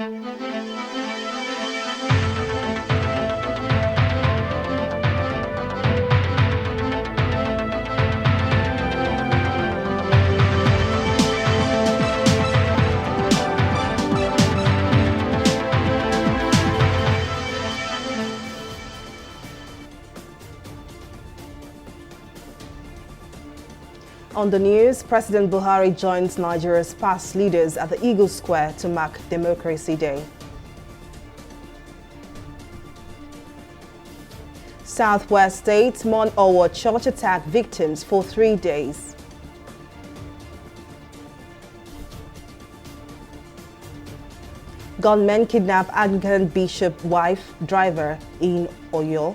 On the news, President Buhari joins Nigeria's past leaders at the Eagle Square to mark Democracy Day. Southwest states mourn over church attack victims for 3 days. Gunmen kidnap Anglican bishop wife driver in Oyo.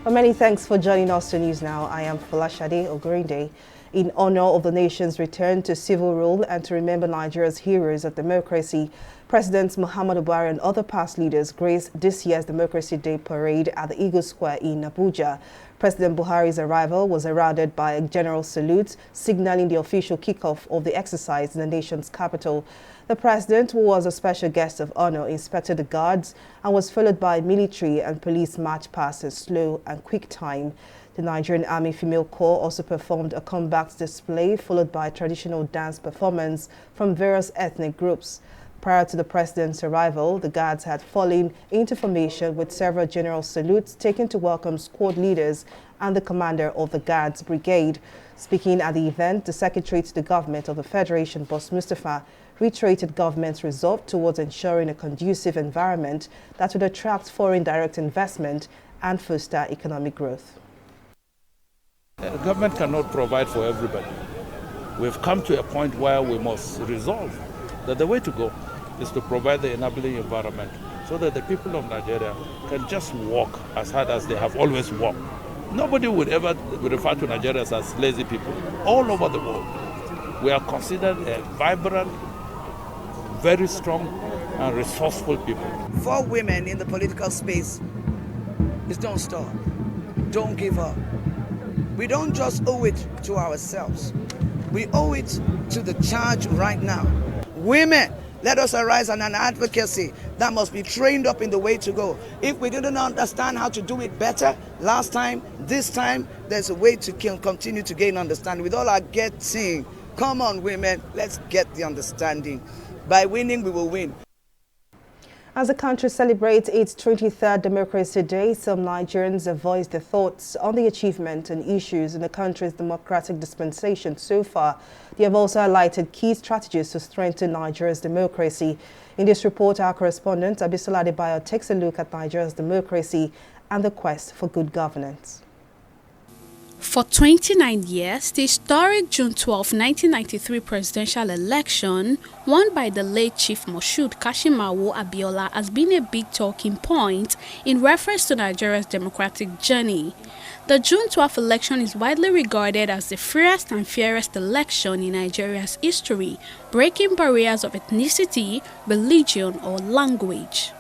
Well, many thanks for joining us to News Now. I am Folashade Ogurinde. In honor of the nation's return to civil rule and to remember Nigeria's heroes of democracy, Presidents Muhammadu Buhari and other past leaders graced this year's Democracy Day parade at the Eagle Square in Abuja. President Buhari's arrival was heralded by a general salute, signaling the official kickoff of the exercise in the nation's capital. The president, who was a special guest of honor, inspected the guards and was followed by military and police march past in slow and quick time. The Nigerian Army Female Corps also performed a combat display, followed by traditional dance performance from various ethnic groups. Prior to the president's arrival, the guards had fallen into formation with several general salutes taken to welcome squad leaders and the commander of the Guards Brigade. Speaking at the event, the Secretary to the Government of the Federation, Boss Mustafa, reiterated government's resolve towards ensuring a conducive environment that would attract foreign direct investment and foster economic growth. The government cannot provide for everybody. We've come to a point where we must resolve that the way to go is to provide the enabling environment so that the people of Nigeria can just work as hard as they have always worked. Nobody would ever refer to Nigerians as lazy people. All over the world, we are considered a vibrant, very strong and resourceful people. For women in the political space is don't stop, don't give up. We don't just owe it to ourselves. We owe it to the charge right now. Women, let us arise on an advocacy that must be trained up in the way to go. If we didn't understand how to do it better last time, this time, there's a way to continue to gain understanding. With all our getting, come on women, let's get the understanding. By winning, we will win. As the country celebrates its 23rd Democracy Day, some Nigerians have voiced their thoughts on the achievement and issues in the country's democratic dispensation so far. They have also highlighted key strategies to strengthen Nigeria's democracy. In this report, our correspondent Abisola Adebayo takes a look at Nigeria's democracy and the quest for good governance. For 29 years, the historic June 12, 1993 presidential election, won by the late Chief Moshood Kashimawo Abiola, has been a big talking point in reference to Nigeria's democratic journey. The June 12 election is widely regarded as the freest and fairest election in Nigeria's history, breaking barriers of ethnicity, religion, or language.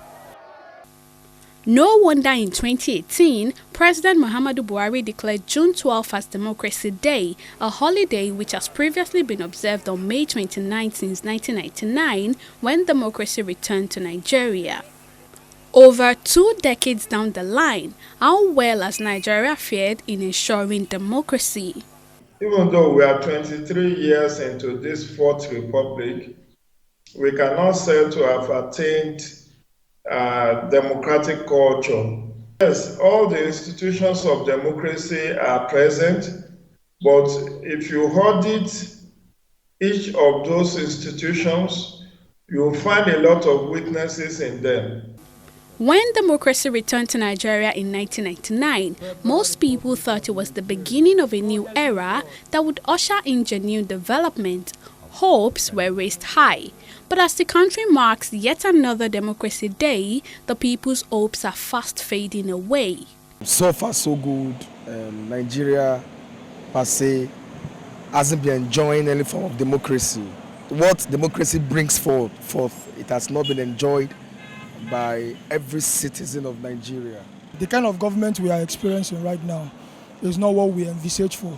No wonder in 2018, President Muhammadu Buhari declared June 12 as Democracy Day, a holiday which has previously been observed on May 29 since 1999, when democracy returned to Nigeria. Over 2 decades down the line, how well has Nigeria fared in ensuring democracy? Even though we are 23 years into this Fourth Republic, we cannot say to have attained democratic culture. Yes, all the institutions of democracy are present, but if you audit each of those institutions, you'll find a lot of weaknesses in them. When democracy returned to Nigeria in 1999, most people thought it was the beginning of a new era that would usher in genuine development. Hopes were raised high. But as the country marks yet another Democracy Day, the people's hopes are fast fading away. So far, so good. Nigeria, per se, hasn't been enjoying any form of democracy. What democracy brings forth, it has not been enjoyed by every citizen of Nigeria. The kind of government we are experiencing right now is not what we envisage for.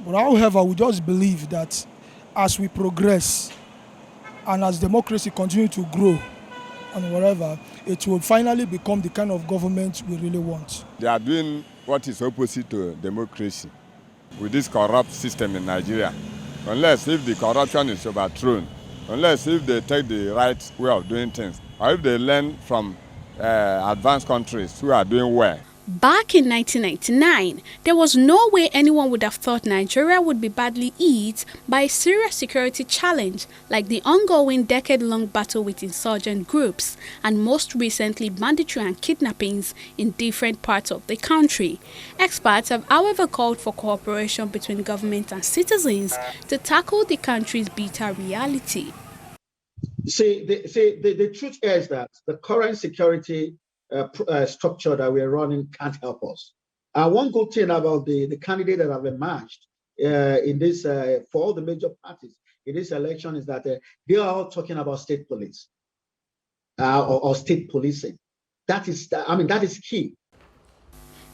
But however, we just believe that as we progress and as democracy continue to grow and whatever, it will finally become the kind of government we really want. They are doing what is opposite to democracy with this corrupt system in Nigeria. Unless if the corruption is overthrown, unless if they take the right way of doing things, or if they learn from advanced countries who are doing well. Back in 1999, there was no way anyone would have thought Nigeria would be badly hit by a serious security challenge like the ongoing decade-long battle with insurgent groups and most recently banditry and kidnappings in different parts of the country. Experts have however called for cooperation between government and citizens to tackle the country's bitter reality. The truth is that the current security structure that we're running can't help us. One good thing about the candidate that have emerged in this for all the major parties in this election is that they are all talking about state police or state policing. That is key.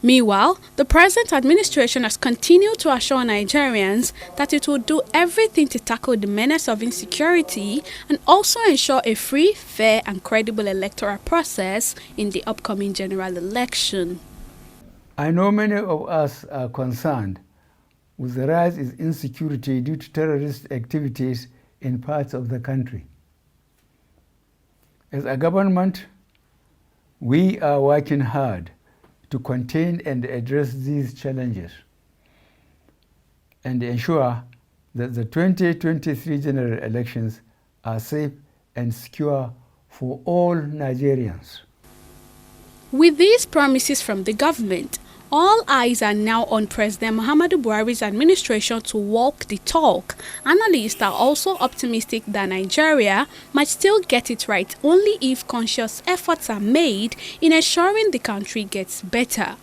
Meanwhile, the present administration has continued to assure Nigerians that it will do everything to tackle the menace of insecurity and also ensure a free, fair and credible electoral process in the upcoming general election. I know many of us are concerned with the rise in insecurity due to terrorist activities in parts of the country. As a government, we are working hard to contain and address these challenges and ensure that the 2023 general elections are safe and secure for all Nigerians. With these promises from the government, all eyes are now on President Muhammadu Buhari's administration to walk the talk. Analysts are also optimistic that Nigeria might still get it right only if conscious efforts are made in ensuring the country gets better.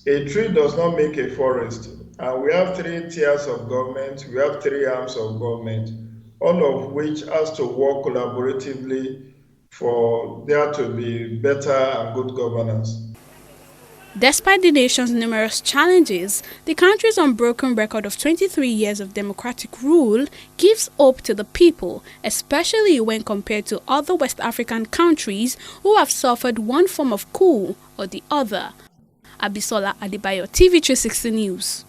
A tree does not make a forest, and we have 3 tiers of government, we have 3 arms of government, all of which has to work collaboratively for there to be better and good governance. Despite the nation's numerous challenges, the country's unbroken record of 23 years of democratic rule gives hope to the people, especially when compared to other West African countries who have suffered one form of coup or the other. Abisola Adebayo, TV360 News.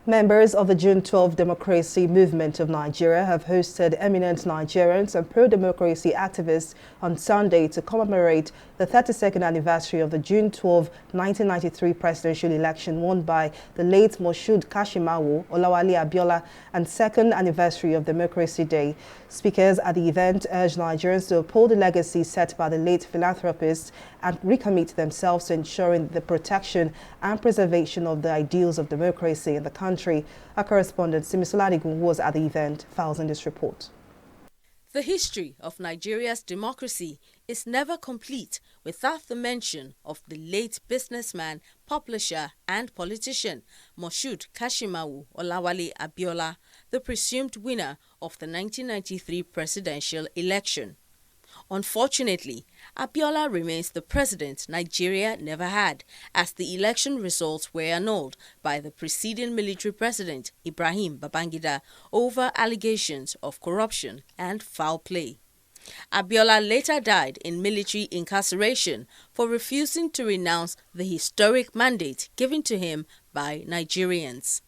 Members of the June 12 Democracy Movement of Nigeria have hosted eminent Nigerians and pro-democracy activists on Sunday to commemorate the 32nd anniversary of the June 12, 1993 presidential election won by the late Moshood Kashimawo, Olawale Abiola, and 2nd anniversary of Democracy Day. Speakers at the event urged Nigerians to uphold the legacy set by the late philanthropist and recommit themselves to ensuring the protection and preservation of the ideals of democracy in the country. Our correspondent Simisola Adigun was at the event, files in this report. The history of Nigeria's democracy is never complete without the mention of the late businessman, publisher and politician Moshood Kashimawo Olawale Abiola, the presumed winner of the 1993 presidential election. Unfortunately, Abiola remains the president Nigeria never had, as the election results were annulled by the preceding military president Ibrahim Babangida over allegations of corruption and foul play. Abiola later died in military incarceration for refusing to renounce the historic mandate given to him by Nigerians.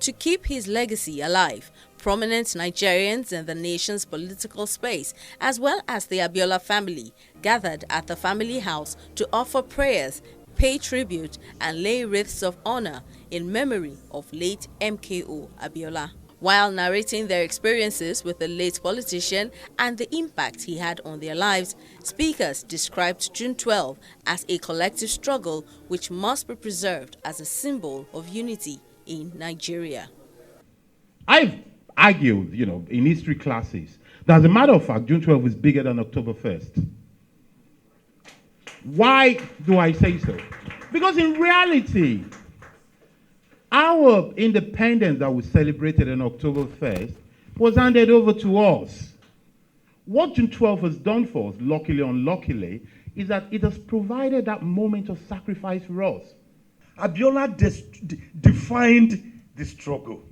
To keep his legacy alive, prominent Nigerians in the nation's political space, as well as the Abiola family, gathered at the family house to offer prayers, pay tribute, and lay wreaths of honor in memory of late MKO Abiola. While narrating their experiences with the late politician and the impact he had on their lives, speakers described June 12 as a collective struggle which must be preserved as a symbol of unity in Nigeria. I've argued, in history classes, that as a matter of fact, June 12 is bigger than October 1st. Why do I say so? Because in reality, our independence that we celebrated on October 1st was handed over to us. What June 12 has done for us, luckily or unluckily, is that it has provided that moment of sacrifice for us. Abiola defined the struggle.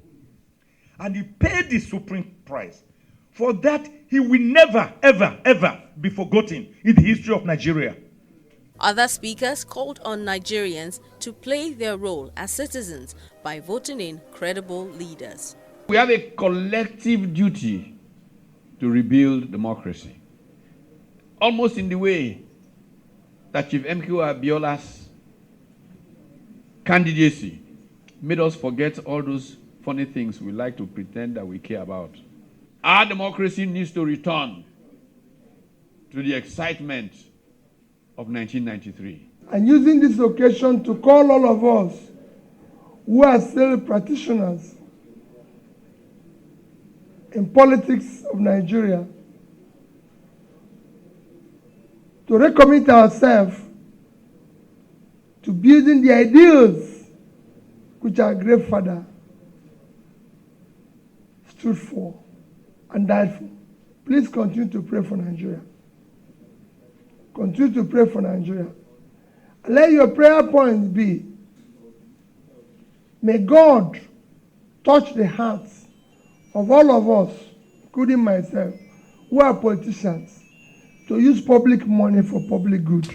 and he paid the supreme price. For that, he will never, ever, ever be forgotten in the history of Nigeria. Other speakers called on Nigerians to play their role as citizens by voting in credible leaders. We have a collective duty to rebuild democracy, almost in the way that Chief MK Abiola's candidacy made us forget all those funny things we like to pretend that we care about. Our democracy needs to return to the excitement of 1993. And using this occasion to call all of us who are still practitioners in politics of Nigeria to recommit ourselves to building the ideals which our great father stood for and died for. Please continue to pray for Nigeria. Continue to pray for Nigeria. And let your prayer point be, may God touch the hearts of all of us, including myself, who are politicians, to use public money for public good.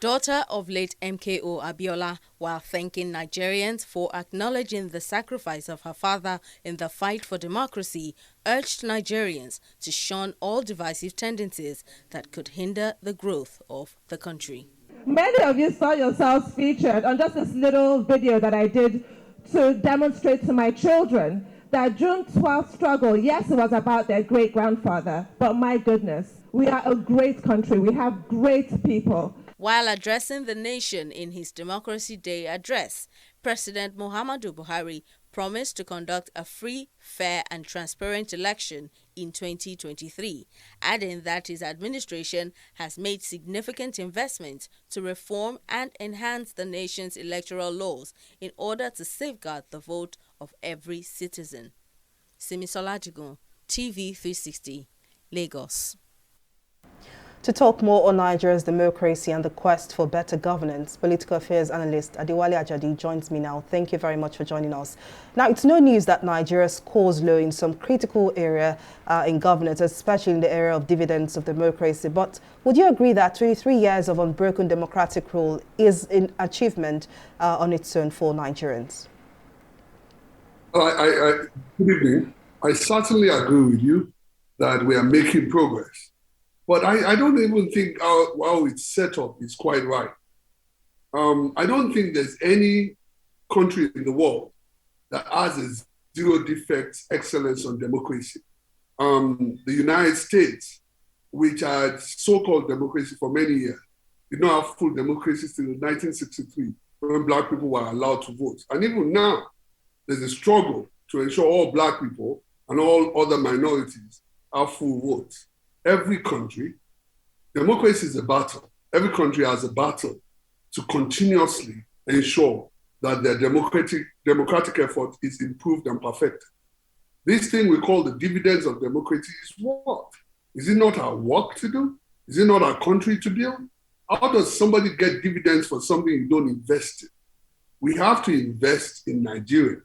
Daughter of late MKO Abiola, while thanking Nigerians for acknowledging the sacrifice of her father in the fight for democracy, urged Nigerians to shun all divisive tendencies that could hinder the growth of the country. Many of you saw yourselves featured on just this little video that I did to demonstrate to my children that June 12th struggle, yes, it was about their great-grandfather, but my goodness, we are a great country. We have great people. While addressing the nation in his Democracy Day address, President Muhammadu Buhari promised to conduct a free, fair and transparent election in 2023, adding that his administration has made significant investments to reform and enhance the nation's electoral laws in order to safeguard the vote of every citizen. Simisola Jigun, TV360, Lagos. To talk more on Nigeria's democracy and the quest for better governance, political affairs analyst Adewale Ajadi joins me now. Thank you very much for joining us. Now, it's no news that Nigeria scores low in some critical area in governance, especially in the area of dividends of democracy. But would you agree that 23 years of unbroken democratic rule is an achievement on its own for Nigerians? Good evening. I certainly agree with you that we are making progress. But I don't even think how it's set up is quite right. I don't think there's any country in the world that has a zero defects excellence on democracy. The United States, which had so-called democracy for many years, did not have full democracy till 1963, when Black people were allowed to vote. And even now, there's a struggle to ensure all Black people and all other minorities have full votes. Every country, democracy is a battle. Every country has a battle to continuously ensure that their democratic effort is improved and perfected. This thing we call the dividends of democracy is what? Is it not our work to do? Is it not our country to build? How does somebody get dividends for something you don't invest in? We have to invest in Nigeria.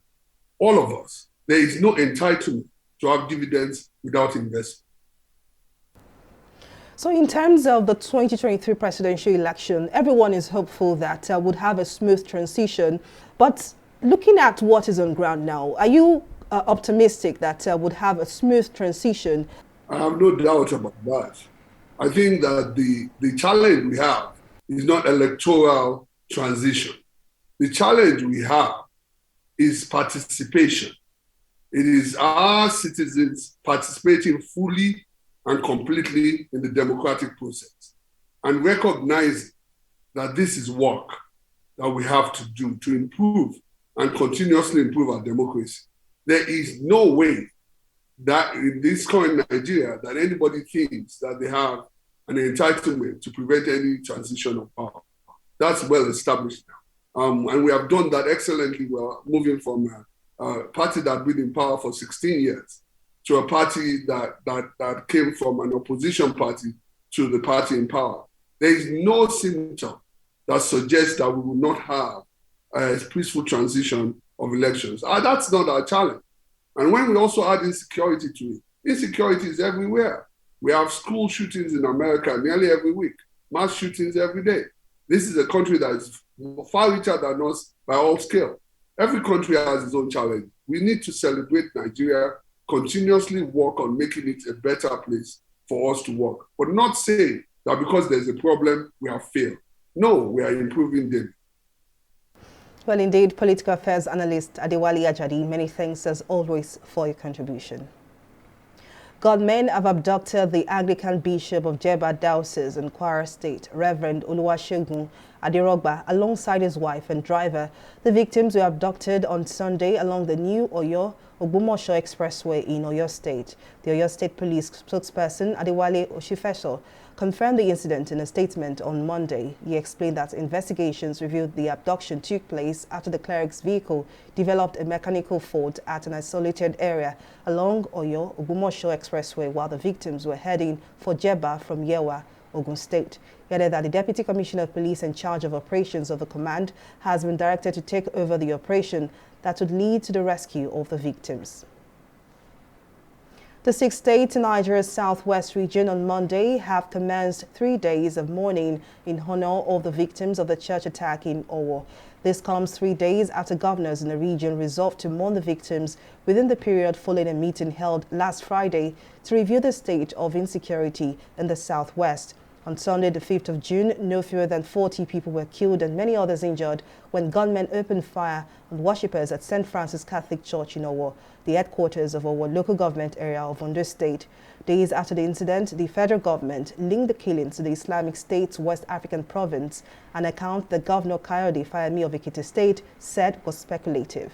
All of us. There is no entitlement to have dividends without investment. So in terms of the 2023 presidential election, everyone is hopeful that would have a smooth transition. But looking at what is on ground now, are you optimistic that would have a smooth transition? I have no doubt about that. I think that the challenge we have is not electoral transition. The challenge we have is participation. It is our citizens participating fully and completely in the democratic process and recognize that this is work that we have to do to improve and continuously improve our democracy. There is no way that in this current Nigeria that anybody thinks that they have an entitlement to prevent any transition of power. That's well established now. And we have done that excellently well, moving from a party that had been in power for 16 years to a party that came from an opposition party to the party in power. There is no symptom that suggests that we will not have a peaceful transition of elections. That's not our challenge. And when we also add insecurity to it, insecurity is everywhere. We have school shootings in America nearly every week, mass shootings every day. This is a country that is far richer than us by all scale. Every country has its own challenge. We need to celebrate Nigeria, continuously work on making it a better place for us to work, but not say that because there's a problem, we have failed. No, we are improving daily. Well, indeed, political affairs analyst Adewale Ajadi, many thanks as always for your contribution. Gunmen have abducted the Anglican Bishop of Jeba Diocese in Kwara State, Reverend Oluwasegun Adirogba, alongside his wife and driver. The victims were abducted on Sunday along the new Oyo-Ogbomosho Expressway in Oyo State. The Oyo State Police spokesperson, Adewale Oshifeso, confirmed the incident in a statement on Monday. He explained that investigations revealed the abduction took place after the cleric's vehicle developed a mechanical fault at an isolated area along Oyo-Ogbomosho Expressway while the victims were heading for Jeba from Yewa, Ogun State. He added that the Deputy Commissioner of Police in charge of operations of the command has been directed to take over the operation that would lead to the rescue of the victims. The 6 states in Nigeria's southwest region on Monday have commenced 3 days of mourning in honor of the victims of the church attack in Owo. This comes 3 days after governors in the region resolved to mourn the victims within the period following a meeting held last Friday to review the state of insecurity in the southwest. On Sunday, the 5th of June, no fewer than 40 people were killed and many others injured when gunmen opened fire on worshippers at St. Francis Catholic Church in Owo, the headquarters of Owo local government area of Ondo State. Days after the incident, the federal government linked the killing to the Islamic State's West African province, an account that Governor Kayode Fayemi of Ekiti State said was speculative.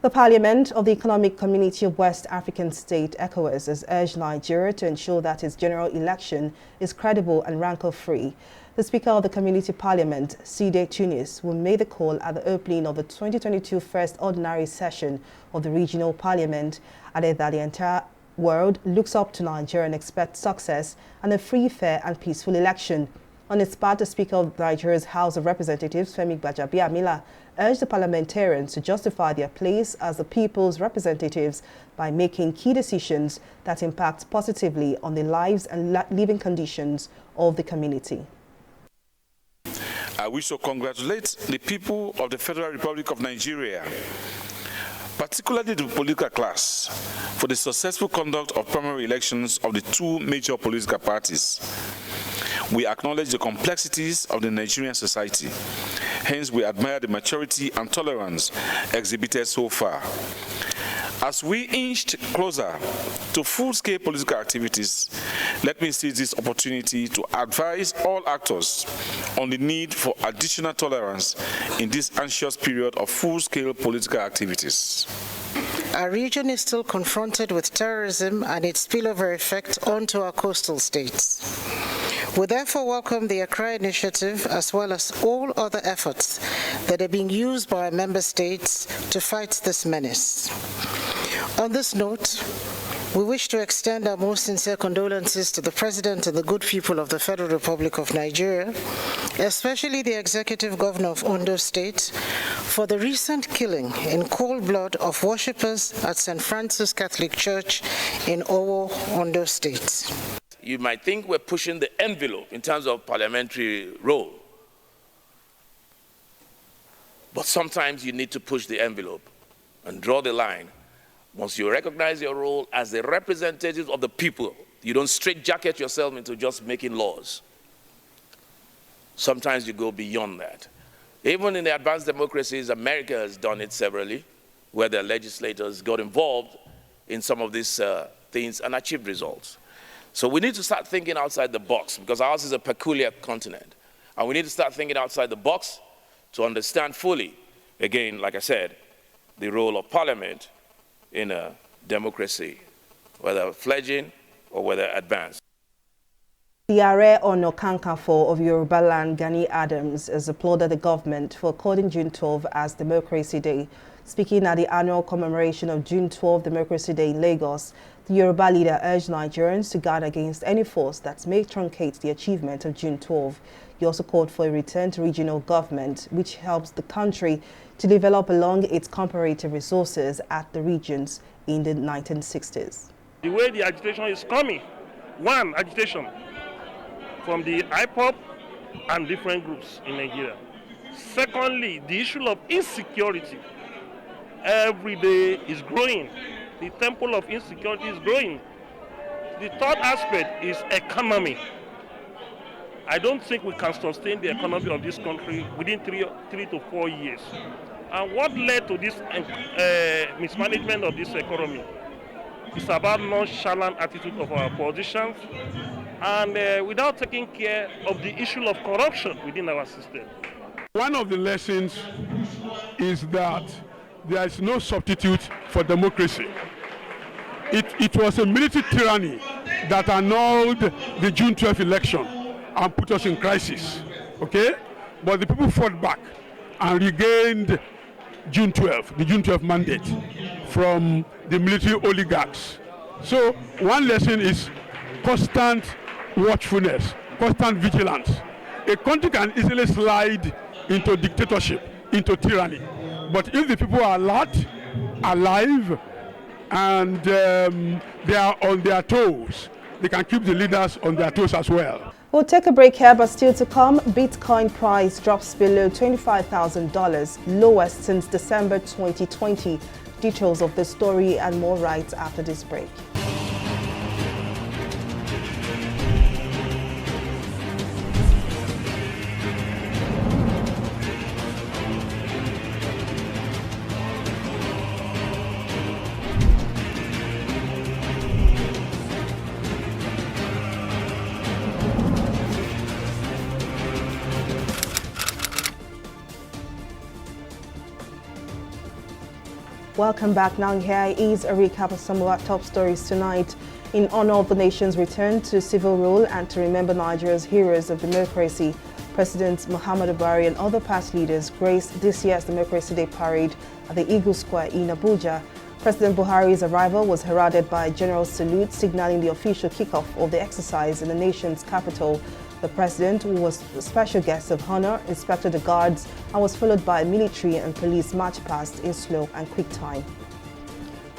The Parliament of the Economic Community of West African State, ECOWAS, has urged Nigeria to ensure that its general election is credible and rancor-free. The Speaker of the Community Parliament, Side Tunis, will make the call at the opening of the 2022 First Ordinary Session of the Regional Parliament, added that the entire world looks up to Nigeria and expects success and a free, fair and peaceful election. On its part, the Speaker of Nigeria's House of Representatives, Femi Gbajabiamila, urged the parliamentarians to justify their place as the people's representatives by making key decisions that impact positively on the lives and living conditions of the community. I wish to congratulate the people of the Federal Republic of Nigeria, particularly the political class, for the successful conduct of primary elections of the two major political parties. We acknowledge the complexities of the Nigerian society. Hence, we admire the maturity and tolerance exhibited so far. As we inched closer to full-scale political activities, let me seize this opportunity to advise all actors on the need for additional tolerance in this anxious period of full-scale political activities. Our region is still confronted with terrorism and its spillover effect onto our coastal states. We therefore welcome the Accra Initiative as well as all other efforts that are being used by our member states to fight this menace. On this note, we wish to extend our most sincere condolences to the President and the good people of the Federal Republic of Nigeria, especially the Executive Governor of Ondo State, for the recent killing in cold blood of worshippers at St. Francis Catholic Church in Owo, Ondo State. You might think we're pushing the envelope in terms of parliamentary role. But sometimes you need to push the envelope and draw the line. Once you recognize your role as the representative of the people, you don't straitjacket yourself into just making laws. Sometimes you go beyond that. Even in the advanced democracies, America has done it severally, where their legislators got involved in some of these things and achieved results. So we need to start thinking outside the box, because ours is a peculiar continent. And we need to start thinking outside the box to understand fully, again, like I said, the role of Parliament in a democracy, whether fledgling or whether advanced. The Ààrẹ Ọ̀nà Kakanfò of Yorubaland, Gani Adams, has applauded the government for calling June 12 as Democracy Day Speaking at the annual commemoration of June 12 Democracy Day in Lagos, the Yoruba leader urged Nigerians to guard against any force that may truncate the achievement of June 12. He also called for a return to regional government, which helps the country to develop along its comparative resources at the regions in the 1960s. The way the agitation is coming, one, agitation from the IPOP and different groups in Nigeria. Secondly, the issue of insecurity every day is growing. The temple of insecurity is growing. The third aspect is economy. I don't think we can sustain the economy of this country within three to 4 years. And what led to this mismanagement of this economy is about nonchalant attitude of our politicians and without taking care of the issue of corruption within our system. One of the lessons is that there is no substitute for democracy. It was a military tyranny that annulled the June 12 election and put us in crisis, okay? But the people fought back and regained June 12, the June 12 mandate from the military oligarchs. So one lesson is constant watchfulness, constant vigilance. A country can easily slide into dictatorship, into tyranny. But if the people are alert, alive, and they are on their toes, they can keep the leaders on their toes as well. We'll take a break here, but still to come, Bitcoin price drops below $25,000, lowest since December 2020. Details of the story and more right after this break. Welcome back. Now here is a recap of some of our top stories tonight. In honor of the nation's return to civil rule and to remember Nigeria's heroes of democracy, President Muhammadu Buhari and other past leaders graced this year's Democracy Day parade at the Eagle Square in Abuja. President Buhari's arrival was heralded by a general salute, signaling the official kickoff of the exercise in the nation's capital. The president, who was a special guest of honor, inspected the guards and was followed by military and police march past in slow and quick time.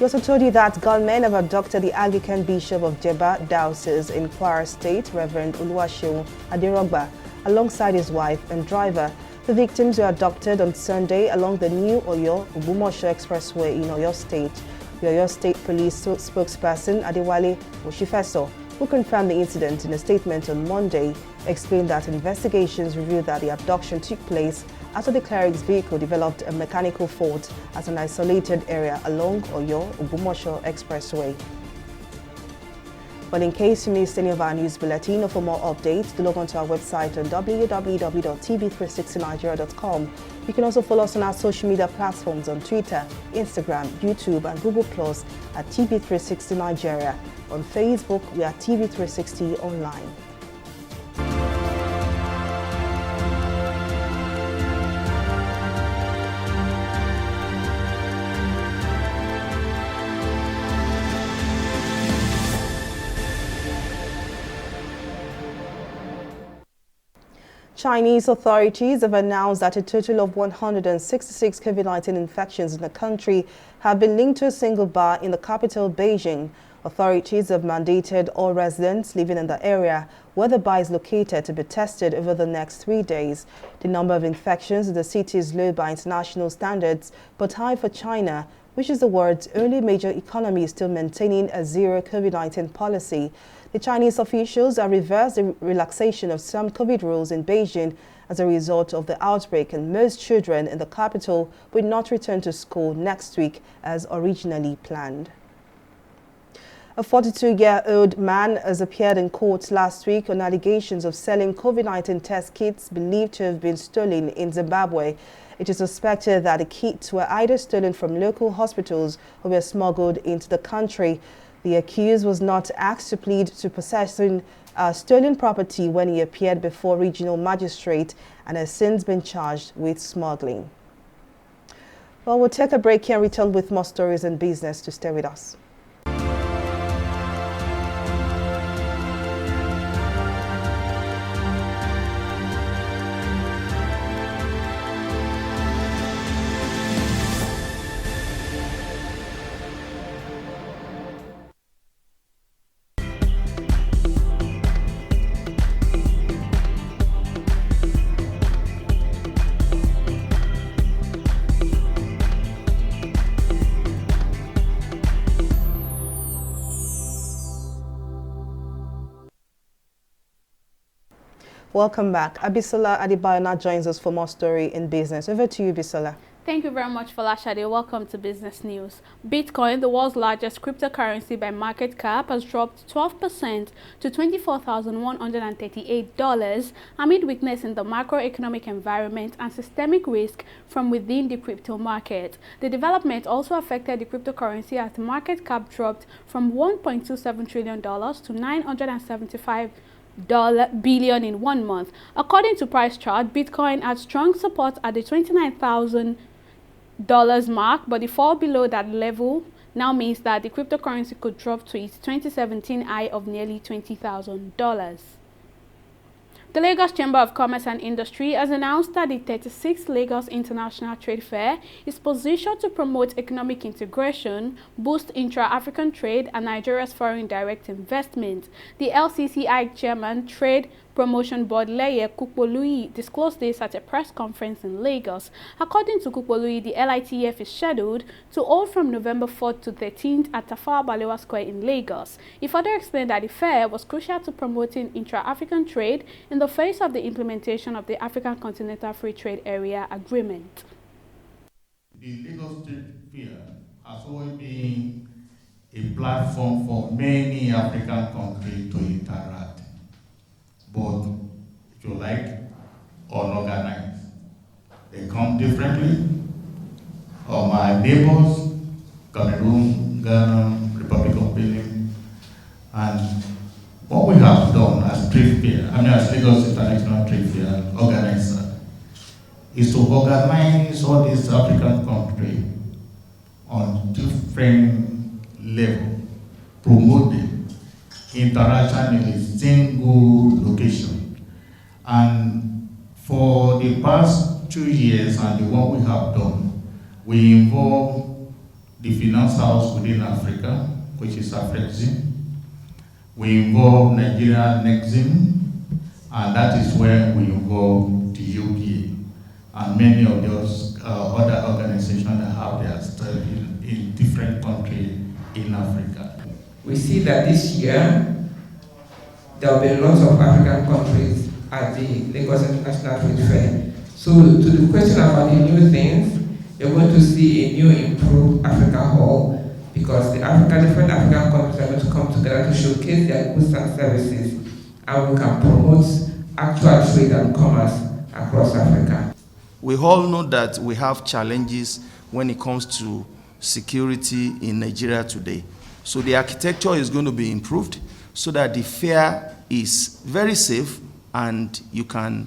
We also told you that gunmen have abducted the Anglican Bishop of Jeba Diocese in Kwara State, Reverend Oluwaseun Aderogba, alongside his wife and driver. The victims were abducted on Sunday along the new Oyo-Ogbomoso Expressway in Oyo State. The Oyo State Police spokesperson Adewale Oshifeso, who confirmed the incident in a statement on Monday, explained that investigations revealed that the abduction took place after the cleric's vehicle developed a mechanical fault at an isolated area along Oyo-Ogbomoso Expressway. But in case you missed any of our news bulletin or for more updates, do log on to our website on www.tv360nigeria.com. You can also follow us on our social media platforms on Twitter, Instagram, YouTube and Google Plus at TV360 Nigeria. On Facebook, we are TV360 Online. Chinese authorities have announced that a total of 166 COVID-19 infections in the country have been linked to a single bar in the capital, Beijing. Authorities have mandated all residents living in the area where the bar is located to be tested over the next 3 days. The number of infections in the city is low by international standards, but high for China, which is the world's only major economy still maintaining a zero COVID-19 policy. The Chinese officials have reversed the relaxation of some COVID rules in Beijing as a result of the outbreak, and most children in the capital will not return to school next week as originally planned. A 42-year-old man has appeared in court last week on allegations of selling COVID-19 test kits believed to have been stolen in Zimbabwe. It is suspected that the kits were either stolen from local hospitals or were smuggled into the country. The accused was not asked to plead to possessing stolen property when he appeared before regional magistrate and has since been charged with smuggling. Well, we'll take a break here and return with more stories and business. To stay with us. Welcome back. Abisola Adebayo joins us for more story in business. Over to you, Bisola. Thank you very much, Folashade. Welcome to Business News. Bitcoin, the world's largest cryptocurrency by market cap, has dropped 12% to $24,138 amid weakness in the macroeconomic environment and systemic risk from within the crypto market. The development also affected the cryptocurrency as the market cap dropped from $1.27 trillion to $975 billion in 1 month. According to price chart, Bitcoin had strong support at the $29,000 mark, but the fall below that level now means that the cryptocurrency could drop to its 2017 high of nearly $20,000. The Lagos Chamber of Commerce and Industry has announced that the 36th Lagos International Trade Fair is positioned to promote economic integration, boost intra-African trade, and Nigeria's foreign direct investment. The LCCI Chairman, Trade Promotion Board Leye Kukpolui disclosed this at a press conference in Lagos. According to Kukpolui, the LITF is scheduled to hold from November 4th to 13th at Tafawa Balewa Square in Lagos. He further explained that the fair was crucial to promoting intra-African trade in the face of the implementation of the African Continental Free Trade Area Agreement. The Lagos Trade Fair has always been a platform for many African countries to interact, both, if you like, unorganized. They come differently. My neighbors, Cameroon, Ghana, Republic of Benin, and what we have done as trade fair, as Lagos International Trade Fair organizer, is to organize all these African countries on different levels, promote them, interaction in a single location. And for the past 2 years and the one we have done, we involve the finance house within Africa, which is Afrexim. We involve Nigeria Nexim, and that is where we involve the UK and many of those other organizations that have their stuff in different countries in Africa. We see that this year there will be lots of African countries at the Lagos International Trade Fair. So to the question about the new things, you're going to see a new improved Africa Hall, because the different African countries are going to come together to showcase their goods and services, and we can promote actual trade and commerce across Africa. We all know that we have challenges when it comes to security in Nigeria today. So the architecture is going to be improved so that the fair is very safe and you can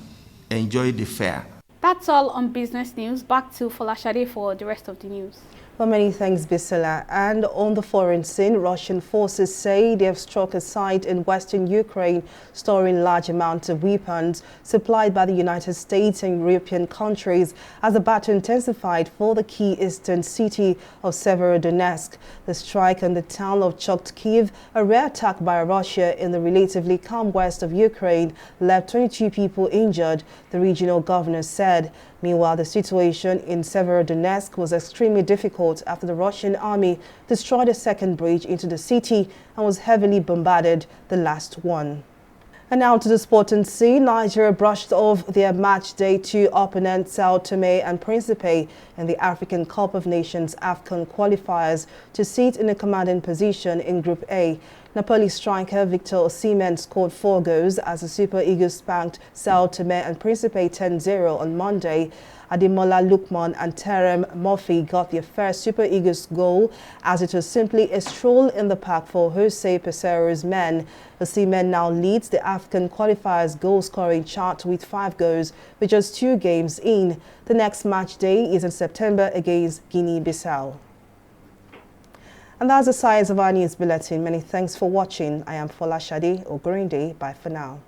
enjoy the fair. That's all on business news. Back to Folashade for the rest of the news. Well, many thanks, Bisola. And on the foreign scene, Russian forces say they have struck a site in western Ukraine storing large amounts of weapons supplied by the United States and European countries as the battle intensified for the key eastern city of Severodonetsk. The strike on the town of Chokhtkiv, a rare attack by Russia in the relatively calm west of Ukraine, left 22 people injured, the regional governor said. Meanwhile, the situation in Severodonetsk was extremely difficult after the Russian army destroyed a second bridge into the city and was heavily bombarded, the last one. And now to the sporting scene. Nigeria brushed off their match day 2 opponent Sao Tome and Principe in the African Cup of Nations AFCON qualifiers to sit in a commanding position in Group A. Napoli striker Victor Osimhen scored 4 goals as the Super Eagles spanked Sao Tome and Principe 10-0 on Monday. Ademola Lookman and Terem Murphy got their first Super Eagles goal as it was simply a stroll in the park for Jose Pesero's men. Osimhen now leads the African qualifiers goal-scoring chart with 5 goals with just 2 games in. The next match day is in September against Guinea-Bissau. And that's the size of our news bulletin. Many thanks for watching. I am Folashade Ogorinde. Bye for now.